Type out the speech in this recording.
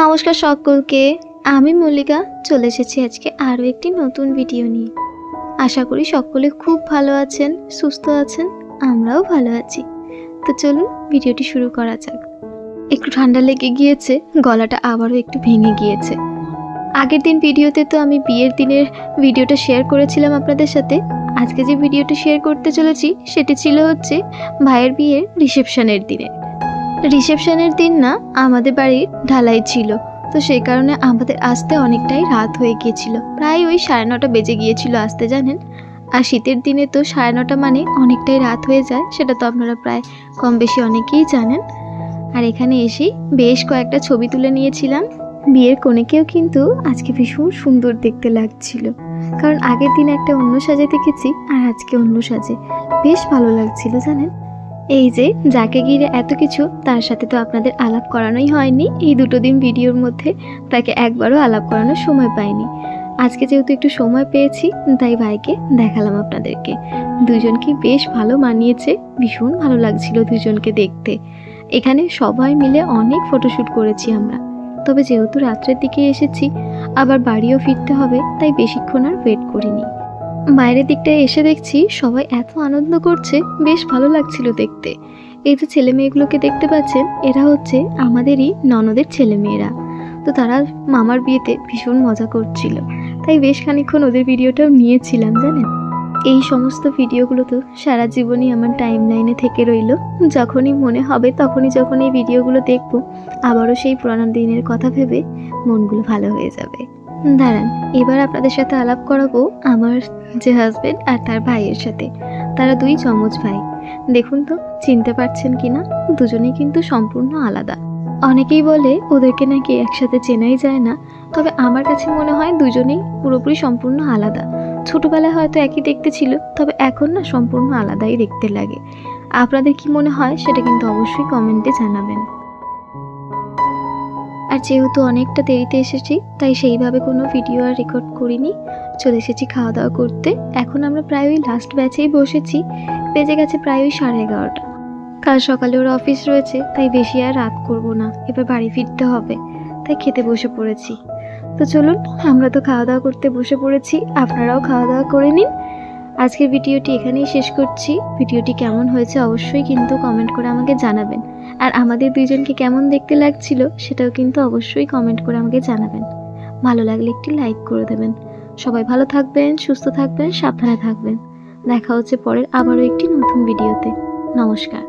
নমস্কার সকলকে, আমি মল্লিকা চলে এসেছি আজকে আরও একটি নতুন ভিডিও নিয়ে। আশা করি সকলে খুব ভালো আছেন, সুস্থ আছেন, আমরাও ভালো আছি। তো চলুন ভিডিওটি শুরু করা যাক। একটু ঠান্ডা লেগে গিয়েছে, গলাটা আবারও একটু ভেঙে গিয়েছে। আগের দিন ভিডিওতে তো আমি বিয়ের দিনের ভিডিওটা শেয়ার করেছিলাম আপনাদের সাথে। আজকে যে ভিডিওটি শেয়ার করতে চলেছি সেটি ছিল হচ্ছে ভাইয়ের বিয়ের রিসেপশনের দিনে। রিসেপশনের দিন না আমাদের বাড়ির ঢালাই ছিল, তো সেই কারণে আমাদের আসতে অনেকটাই রাত হয়ে গিয়েছিল। প্রায় ওই 9:30 বেজে গিয়েছিল আসতে, জানেন। আর শীতের দিনে তো 9:30 মানে অনেকটাই রাত হয়ে যায়, সেটা তো আপনারা প্রায় কম বেশি অনেকেই জানেন। আর এখানে এসেই বেশ কয়েকটা ছবি তুলে নিয়েছিলাম। বিয়ের কনেকেও কিন্তু আজকে ভীষণ সুন্দর দেখতে লাগছিল, কারণ আগের দিন একটা অন্য সাজে দেখেছি আর আজকে অন্য সাজে, বেশ ভালো লাগছিল জানেন। এই যে যাকে ঘিরে এত কিছু, তার সাথে তো আপনাদের আলাপ করানোই হয়নি এই দুটো দিন ভিডিওর মধ্যে। তাকে একবারও আলাপ করানোর সময় পাইনি। আজকে যেহেতু একটু সময় পেয়েছি, তাই ভাইকে দেখালাম আপনাদেরকে। দুজনকে বেশ ভালো মানিয়েছে, ভীষণ ভালো লাগছিল দুজনকে দেখতে। এখানে সবাই মিলে অনেক ফটোশ্যুট করেছি আমরা। তবে যেহেতু রাত্রের দিকে এসেছি, আবার বাড়িও ফিরতে হবে, তাই বেশিক্ষণ আর ওয়েট করিনি। বাইরের দিকটায় এসে দেখছি সবাই এত আনন্দ করছে, বেশ ভালো লাগছিল দেখতে। এই যে ছেলে মেয়েগুলোকে দেখতে পাচ্ছেন, এরা হচ্ছে আমাদেরই ননদের ছেলে মেয়েরা। তো তারা মামার বিয়েতে ভীষণ মজা করছিল, তাই বেশ খানিকক্ষণ ওদের ভিডিওটাও নিয়েছিলাম জানেন। এই সমস্ত ভিডিওগুলো তো সারা জীবনই আমার টাইম লাইনে থেকে রইল। যখনই মনে হবে তখনই যখন এই ভিডিওগুলো দেখব, আবারও সেই পুরানো দিনের কথা ভেবে মনগুলো ভালো হয়ে যাবে। দাঁড়ান, এবার আপনাদের সাথে আলাপ করাবো আমার যে হাজবেন্ড আর তার ভাইয়ের সাথে। তারা দুই যমজ ভাই। দেখুন তো চিনতে পারছেন কিনা, দুজনেই কিন্তু সম্পূর্ণ আলাদা। অনেকেই বলে ওদেরকে নাকি একসাথে চেনাই যায় না, তবে আমার কাছে মনে হয় দুজনেই পুরোপুরি সম্পূর্ণ আলাদা। ছোটবেলায় হয়তো একই দেখতে ছিল, তবে এখন না সম্পূর্ণ আলাদাই দেখতে লাগে। আপনাদের কি মনে হয় সেটা কিন্তু অবশ্যই কমেন্টে জানাবেন। আর যেহেতু অনেকটা দেরিতে এসেছি, তাই সেইভাবে কোনো ভিডিও আর রেকর্ড করিনি। চলে এসেছি খাওয়া দাওয়া করতে। এখন আমরা প্রায় ওই লাস্ট ব্যাচেই বসেছি। বেজে গেছে প্রায় ওই 11:30। কাল সকালে ওর অফিস রয়েছে, তাই বেশি আর রাত করব না, এবার বাড়ি ফিরতে হবে, তাই খেতে বসে পড়েছি। তো চলুন, আমরা তো খাওয়া দাওয়া করতে বসে পড়েছি, আপনারাও খাওয়া দাওয়া করে নিন। আজকের ভিডিওটি এখানেই শেষ করছি। ভিডিওটি কেমন হয়েছে অবশ্যই কিন্তু কমেন্ট করে আমাকে জানাবেন। আর আমাদের দুইজনকে কেমন দেখতে লাগছিল সেটাও কিন্তু অবশ্যই কমেন্ট করে আমাকে জানাবেন। ভালো লাগলে একটি লাইক করে দেবেন। সবাই ভালো থাকবেন, সুস্থ থাকবেন, সাবধানে থাকবেন। দেখা হচ্ছে পরের আবারও একটি নতুন ভিডিওতে। নমস্কার।